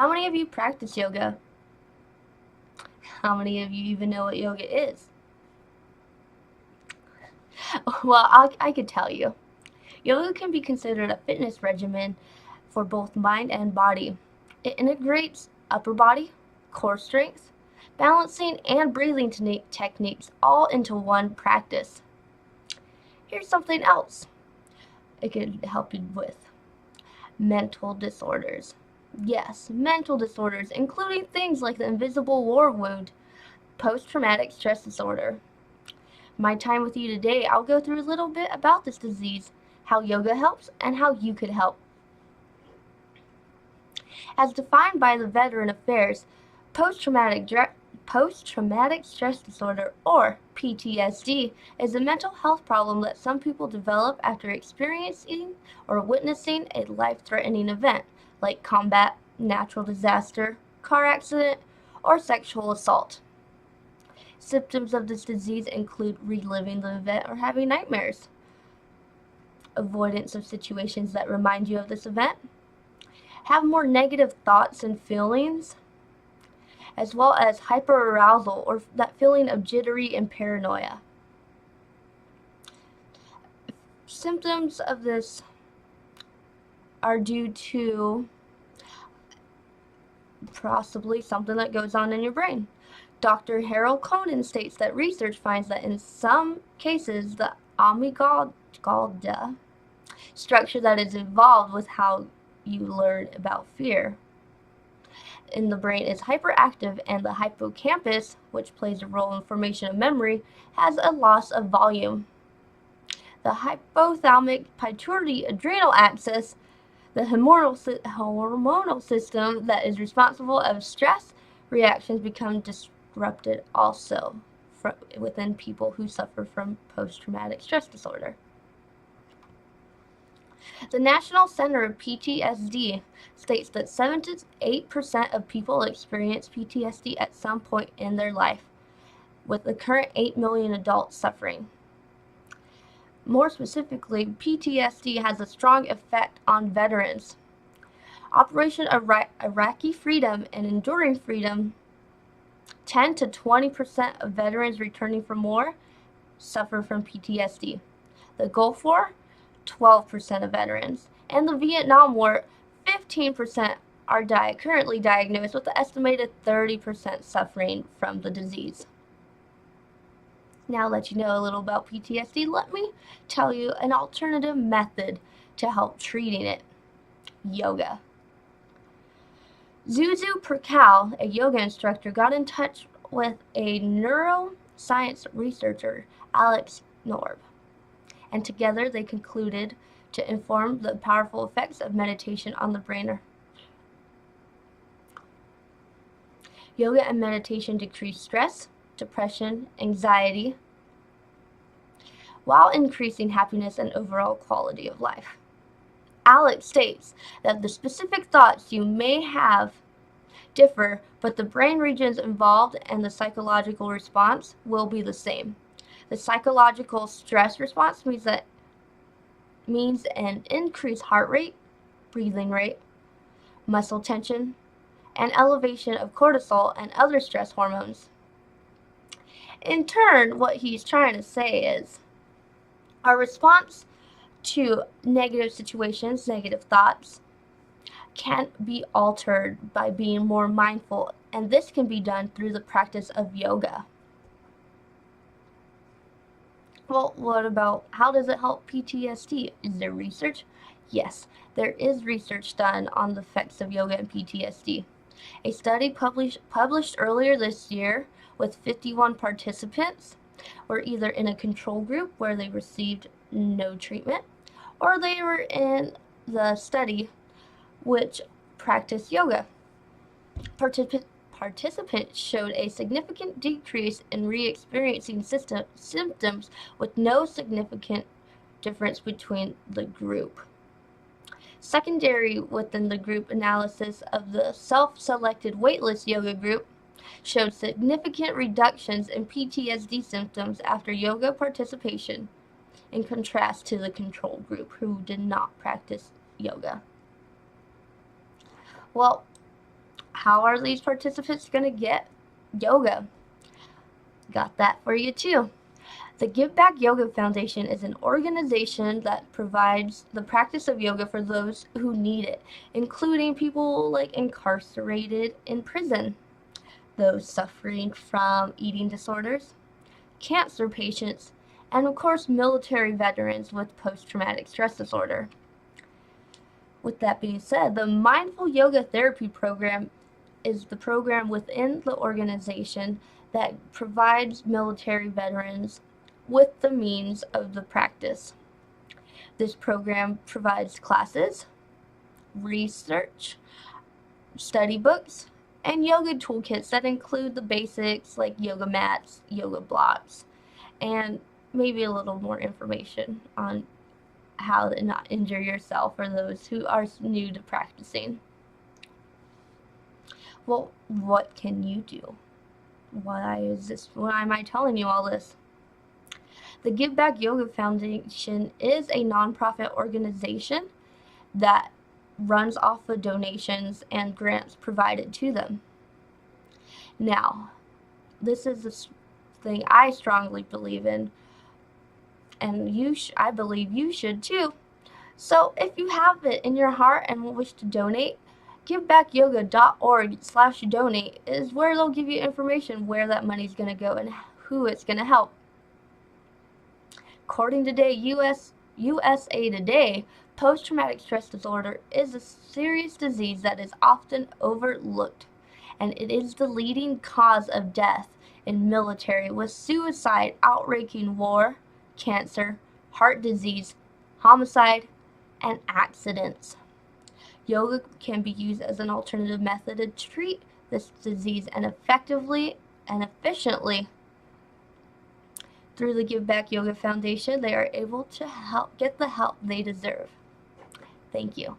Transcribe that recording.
How many of you practice yoga? How many of you even know what yoga is? Well, I could tell you. Yoga can be considered a fitness regimen for both mind and body. It integrates upper body, core strength, balancing, and breathing techniques all into one practice. Here's something else it could help you with. Mental disorders. Yes, mental disorders, including things like the invisible war wound, post-traumatic stress disorder. My time with you today, I'll go through a little bit about this disease, how yoga helps, and how you could help. As defined by the Veteran Affairs, post-traumatic stress disorder, or PTSD, is a mental health problem that some people develop after experiencing or witnessing a life-threatening event, like combat, natural disaster, car accident, or sexual assault. Symptoms of this disease include reliving the event or having nightmares, avoidance of situations that remind you of this event, have more negative thoughts and feelings, as well as hyperarousal, or that feeling of jittery and paranoia. Symptoms of this are due to possibly something that goes on in your brain. Dr. Harold Conan states that research finds that in some cases the amygdala structure that is involved with how you learn about fear in the brain is hyperactive, and the hippocampus, which plays a role in formation of memory, has a loss of volume. The hypothalamic pituitary adrenal axis, the hormonal system that is responsible of stress reactions, become disrupted also within people who suffer from post-traumatic stress disorder. The National Center of PTSD states that 7 to 8% of people experience PTSD at some point in their life, with the current 8 million adults suffering. More specifically, PTSD has a strong effect on veterans. Operation Iraqi Freedom and Enduring Freedom, 10 to 20% of veterans returning from war suffer from PTSD. The Gulf War, 12% of veterans, and the Vietnam War, 15% are currently diagnosed, with an estimated 30% suffering from the disease. Now I'll let you know a little about PTSD. Let me tell you an alternative method to help treating it: yoga. Zuzu Perkal, a yoga instructor, got in touch with a neuroscience researcher, Alex Norb, and together they concluded to inform the powerful effects of meditation on the brain. Yoga and meditation decrease stress, depression, anxiety, while increasing happiness and overall quality of life. Alex states that the specific thoughts you may have differ, but the brain regions involved and the psychological response will be the same. The psychological stress response means an increased heart rate, breathing rate, muscle tension, and elevation of cortisol and other stress hormones. In turn, what he's trying to say is our response to negative situations, negative thoughts, can be altered by being more mindful, and this can be done through the practice of yoga. Well, what about how does it help PTSD? Is there research? Yes, there is research done on the effects of yoga and PTSD. A study published earlier this year with 51 participants were either in a control group where they received no treatment, or they were in the study which practiced yoga. Participants showed a significant decrease in re-experiencing symptoms with no significant difference between the group. Secondary within the group analysis of the self-selected waitlist yoga group showed significant reductions in PTSD symptoms after yoga participation, in contrast to the control group who did not practice yoga. Well, How are these participants going to get yoga? Got that for you too. The Give Back Yoga Foundation is an organization that provides the practice of yoga for those who need it, including people like incarcerated in prison, those suffering from eating disorders, cancer patients, and of course military veterans with post-traumatic stress disorder. With that being said, the Mindful Yoga Therapy Program is the program within the organization that provides military veterans with the means of the practice. This program provides classes, research, study books, and yoga toolkits that include the basics like yoga mats, yoga blocks, and maybe a little more information on how to not injure yourself for those who are new to practicing. Well, what can you do? Why am I telling you all this? The Give Back Yoga Foundation is a nonprofit organization that runs off of donations and grants provided to them. Now, this is the thing I strongly believe in, and I believe you should too. So if you have it in your heart and wish to donate, givebackyoga.org/donate is where they'll give you information where that money's going to go and who it's going to help. According to USA Today, post-traumatic stress disorder is a serious disease that is often overlooked, and it is the leading cause of death in military, with suicide outranking war, cancer, heart disease, homicide, and accidents. Yoga can be used as an alternative method to treat this disease and effectively and efficiently. Through the Give Back Yoga Foundation, they are able to get the help they deserve. Thank you.